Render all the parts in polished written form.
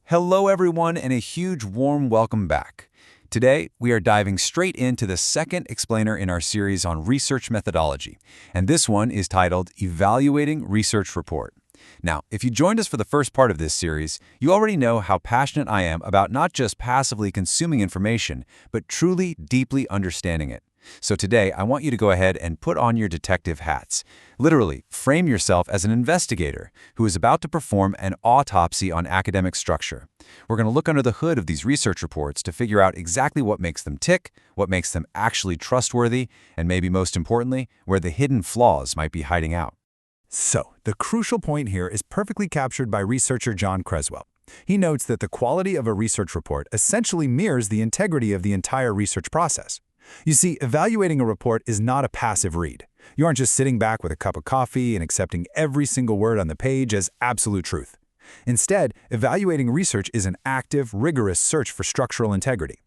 Hello, everyone, and a huge warm welcome back. Today, we are diving straight into the second explainer in our series on research methodology, and this one is titled Evaluating Research Report. Now, if you joined us for the first part of this series, you already know how passionate I am about not just passively consuming information, but truly, deeply understanding it. So today, I want you to go ahead and put on your detective hats. Literally, frame yourself as an investigator who is about to perform an autopsy on academic structure. We're going to look under the hood of these research reports to figure out exactly what makes them tick, what makes them actually trustworthy, and maybe most importantly, where the hidden flaws might be hiding out. So, the crucial point here is perfectly captured by researcher John Creswell. He notes that the quality of a research report essentially mirrors the integrity of the entire research process. You see, evaluating a report is not a passive read. You aren't just sitting back with a cup of coffee and accepting every single word on the page as absolute truth. Instead, evaluating research is an active, rigorous search for structural integrity.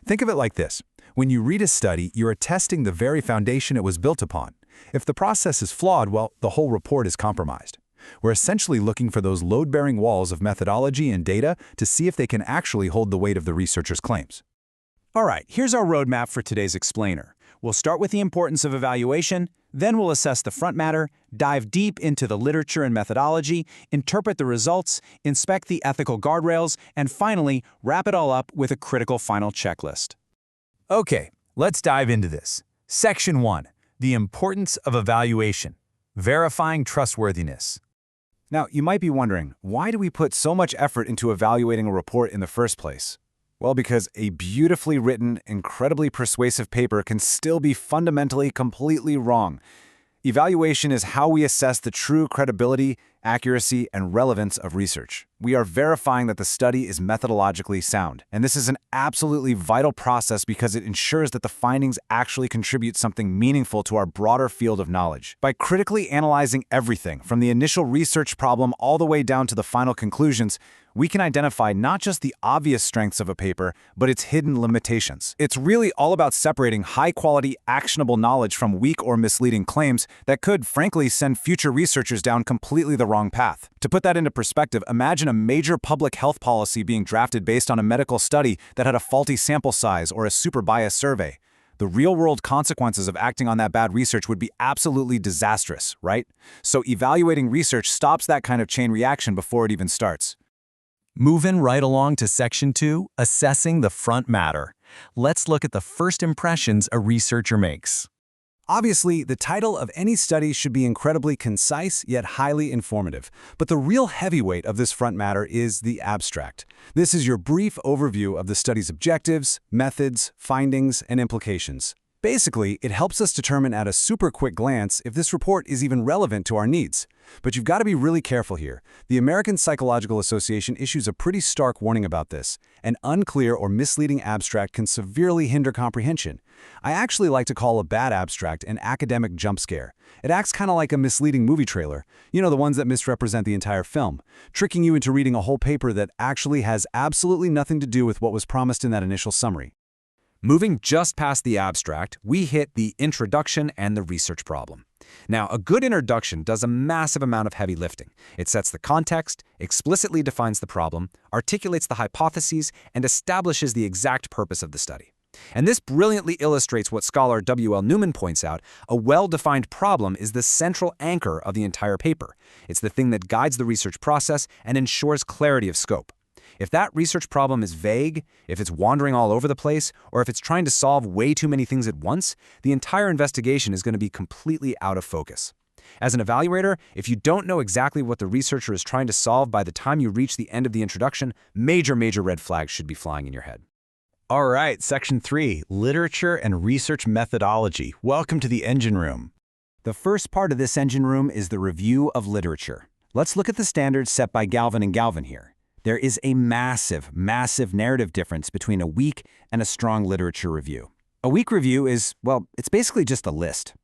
Think of it like this. When you read a study, you are testing the very foundation it was built upon. If the process is flawed, well, the whole report is compromised. We're essentially looking for those load-bearing walls of methodology and data to see if they can actually hold the weight of the researcher's claims. All right, here's our roadmap for today's explainer. We'll start with the importance of evaluation, then we'll assess the front matter, dive deep into the literature and methodology, interpret the results, inspect the ethical guardrails, and finally, wrap it all up with a critical final checklist. Okay, let's dive into this. Section 1. The importance of evaluation. Verifying trustworthiness. Now, you might be wondering, why do we put so much effort into evaluating a report in the first place? Well, because a beautifully written, incredibly persuasive paper can still be fundamentally completely wrong. Evaluation is how we assess the true credibility, accuracy, and relevance of research. We are verifying that the study is methodologically sound, and this is an absolutely vital process because it ensures that the findings actually contribute something meaningful to our broader field of knowledge. By critically analyzing everything, from the initial research problem all the way down to the final conclusions, we can identify not just the obvious strengths of a paper, but its hidden limitations. It's really all about separating high-quality, actionable knowledge from weak or misleading claims that could, frankly, send future researchers down completely the wrong path. To put that into perspective, imagine a major public health policy being drafted based on a medical study that had a faulty sample size or a super biased survey. The real-world consequences of acting on that bad research would be absolutely disastrous, right? So evaluating research stops that kind of chain reaction before it even starts. Moving right along to Section 2, Assessing the Front Matter. Let's look at the first impressions a researcher makes. Obviously, the title of any study should be incredibly concise yet highly informative. But the real heavyweight of this front matter is the abstract. This is your brief overview of the study's objectives, methods, findings, and implications. Basically, it helps us determine at a super quick glance if this report is even relevant to our needs. But you've got to be really careful here. The American Psychological Association issues a pretty stark warning about this. An unclear or misleading abstract can severely hinder comprehension. I actually like to call a bad abstract an academic jump scare. It acts kind of like a misleading movie trailer. You know, the ones that misrepresent the entire film, tricking you into reading a whole paper that actually has absolutely nothing to do with what was promised in that initial summary. Moving just past the abstract, we hit the introduction and the research problem. Now, a good introduction does a massive amount of heavy lifting. It sets the context, explicitly defines the problem, articulates the hypotheses, and establishes the exact purpose of the study. And this brilliantly illustrates what scholar W.L. Newman points out: a well-defined problem is the central anchor of the entire paper. It's the thing that guides the research process and ensures clarity of scope. If that research problem is vague, if it's wandering all over the place, or if it's trying to solve way too many things at once, the entire investigation is going to be completely out of focus. As an evaluator, if you don't know exactly what the researcher is trying to solve by the time you reach the end of the introduction, major red flags should be flying in your head. All right, Section 3, Literature and Research Methodology. Welcome to the engine room. The first part of this engine room is the review of literature. Let's look at the standards set by Galvin and Galvin here. There is a massive narrative difference between a weak and a strong literature review. A weak review is, well, it's basically just a list.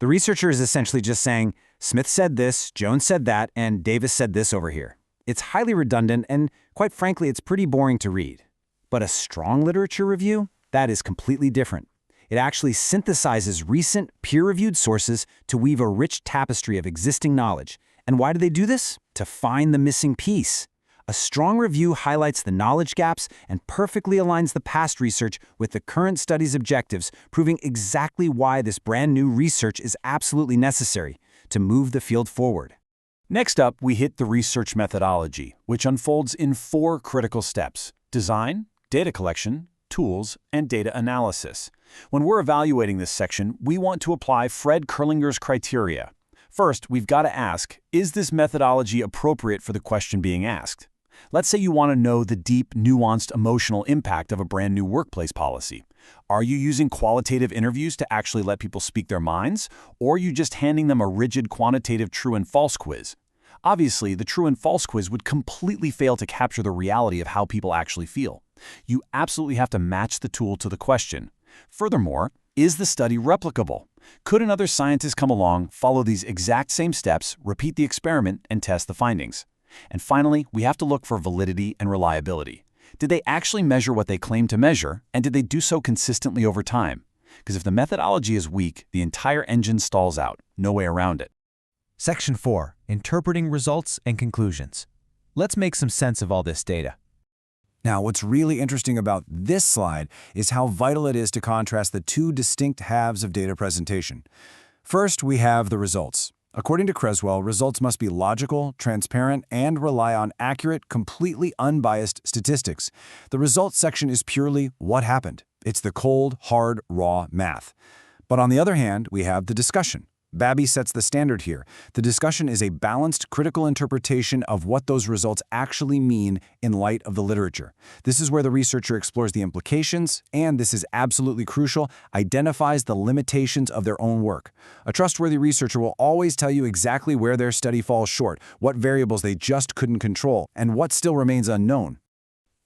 The researcher is essentially just saying, Smith said this, Jones said that, and Davis said this over here. It's highly redundant, and quite frankly, it's pretty boring to read. But a strong literature review, that is completely different. It actually synthesizes recent, peer-reviewed sources to weave a rich tapestry of existing knowledge. And why do they do this? To find the missing piece. A strong review highlights the knowledge gaps and perfectly aligns the past research with the current study's objectives, proving exactly why this brand new research is absolutely necessary to move the field forward. Next up, we hit the research methodology, which unfolds in 4 critical steps: design, data collection, tools, and data analysis. When we're evaluating this section, we want to apply Fred Kerlinger's criteria. First, we've got to ask, is this methodology appropriate for the question being asked? Let's say you want to know the deep, nuanced emotional impact of a brand new workplace policy. Are you using qualitative interviews to actually let people speak their minds, or are you just handing them a rigid quantitative true and false quiz? Obviously, the true and false quiz would completely fail to capture the reality of how people actually feel. You absolutely have to match the tool to the question. Furthermore, is the study replicable? Could another scientist come along, follow these exact same steps, repeat the experiment, and test the findings? And finally, we have to look for validity and reliability. Did they actually measure what they claim to measure, and did they do so consistently over time? Because if the methodology is weak, the entire engine stalls out. No way around it. Section 4. Interpreting results and conclusions. Let's make some sense of all this data. Now, what's really interesting about this slide is how vital it is to contrast the 2 distinct halves of data presentation. First, we have the results. According to Creswell, results must be logical, transparent, and rely on accurate, completely unbiased statistics. The results section is purely what happened. It's the cold, hard, raw math. But on the other hand, we have the discussion. Babby sets the standard here. The discussion is a balanced, critical interpretation of what those results actually mean in light of the literature. This is where the researcher explores the implications, and this is absolutely crucial, identifies the limitations of their own work. A trustworthy researcher will always tell you exactly where their study falls short, what variables they just couldn't control, and what still remains unknown.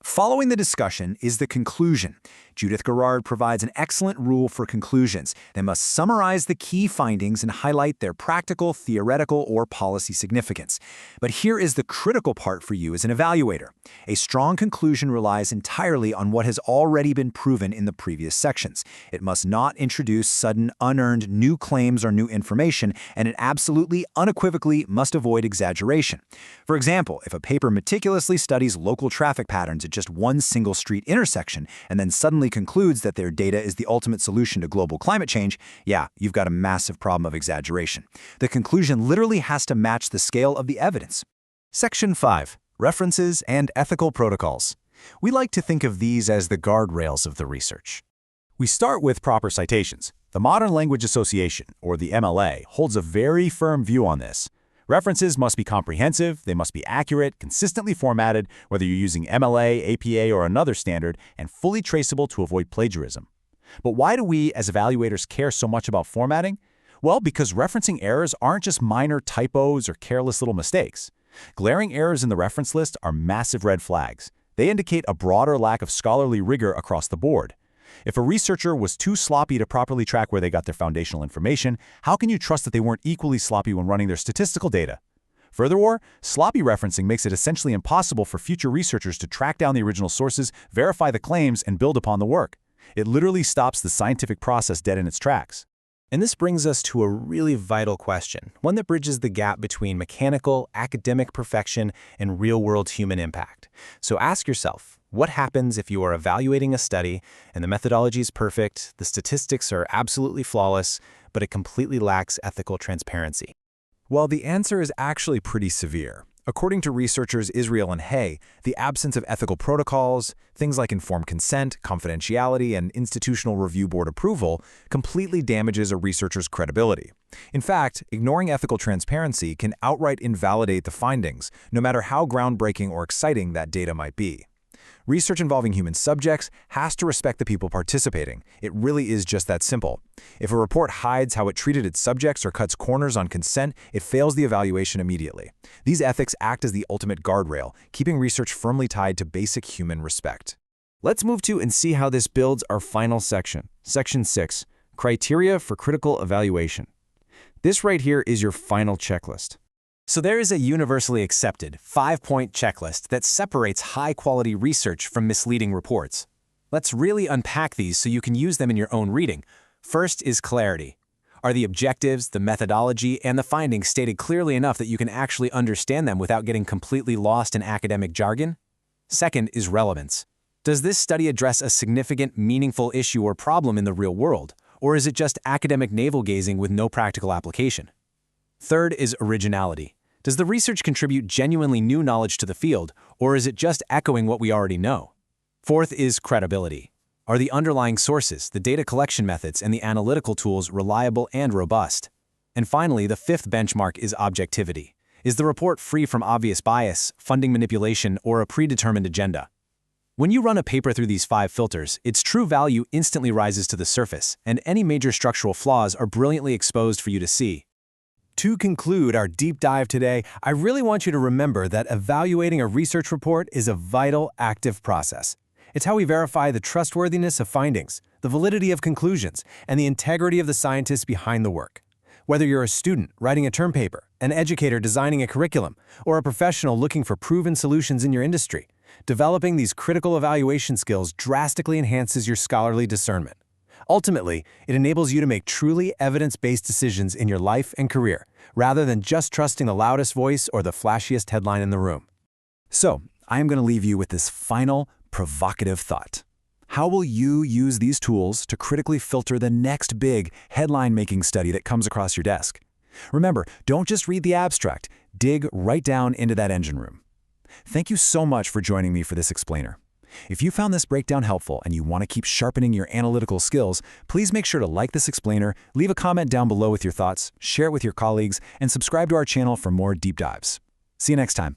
Following the discussion is the conclusion. Judith Garrard provides an excellent rule for conclusions. They must summarize the key findings and highlight their practical, theoretical, or policy significance. But here is the critical part for you as an evaluator. A strong conclusion relies entirely on what has already been proven in the previous sections. It must not introduce sudden, unearned new claims or new information, and it absolutely, unequivocally must avoid exaggeration. For example, if a paper meticulously studies local traffic patterns at just one single street intersection and then suddenly concludes that their data is the ultimate solution to global climate change, yeah, you've got a massive problem of exaggeration. The conclusion literally has to match the scale of the evidence. Section 5. References and ethical protocols. We like to think of these as the guardrails of the research. We start with proper citations. The Modern Language Association, or the MLA, holds a very firm view on this. References must be comprehensive, they must be accurate, consistently formatted, whether you're using MLA, APA, or another standard, and fully traceable to avoid plagiarism. But why do we, as evaluators, care so much about formatting? Well, because referencing errors aren't just minor typos or careless little mistakes. Glaring errors in the reference list are massive red flags. They indicate a broader lack of scholarly rigor across the board. If a researcher was too sloppy to properly track where they got their foundational information, how can you trust that they weren't equally sloppy when running their statistical data? Furthermore, sloppy referencing makes it essentially impossible for future researchers to track down the original sources, verify the claims, and build upon the work. It literally stops the scientific process dead in its tracks. And this brings us to a really vital question, one that bridges the gap between mechanical, academic perfection and real-world human impact. So ask yourself, what happens if you are evaluating a study and the methodology is perfect, the statistics are absolutely flawless, but it completely lacks ethical transparency? Well, the answer is actually pretty severe. According to researchers Israel and Hay, the absence of ethical protocols, things like informed consent, confidentiality, and institutional review board approval, completely damages a researcher's credibility. In fact, ignoring ethical transparency can outright invalidate the findings, no matter how groundbreaking or exciting that data might be. Research involving human subjects has to respect the people participating. It really is just that simple. If a report hides how it treated its subjects or cuts corners on consent, it fails the evaluation immediately. These ethics act as the ultimate guardrail, keeping research firmly tied to basic human respect. Let's move to and see how this builds our final section. Section 6. Criteria for critical evaluation. This right here is your final checklist. So there is a universally accepted 5-point checklist that separates high-quality research from misleading reports. Let's really unpack these so you can use them in your own reading. First is clarity. Are the objectives, the methodology, and the findings stated clearly enough that you can actually understand them without getting completely lost in academic jargon? Second is relevance. Does this study address a significant, meaningful issue or problem in the real world, or is it just academic navel-gazing with no practical application? Third is originality. Does the research contribute genuinely new knowledge to the field, or is it just echoing what we already know? Fourth is credibility. Are the underlying sources, the data collection methods, and the analytical tools reliable and robust? And finally, the fifth benchmark is objectivity. Is the report free from obvious bias, funding manipulation, or a predetermined agenda? When you run a paper through these 5 filters, its true value instantly rises to the surface, and any major structural flaws are brilliantly exposed for you to see. To conclude our deep dive today, I really want you to remember that evaluating a research report is a vital, active process. It's how we verify the trustworthiness of findings, the validity of conclusions, and the integrity of the scientists behind the work. Whether you're a student writing a term paper, an educator designing a curriculum, or a professional looking for proven solutions in your industry, developing these critical evaluation skills drastically enhances your scholarly discernment. Ultimately, it enables you to make truly evidence-based decisions in your life and career, rather than just trusting the loudest voice or the flashiest headline in the room. So, I am going to leave you with this final, provocative thought. How will you use these tools to critically filter the next big, headline-making study that comes across your desk? Remember, don't just read the abstract. Dig right down into that engine room. Thank you so much for joining me for this explainer. If you found this breakdown helpful and you want to keep sharpening your analytical skills, please make sure to like this explainer, leave a comment down below with your thoughts, share it with your colleagues, and subscribe to our channel for more deep dives. See you next time.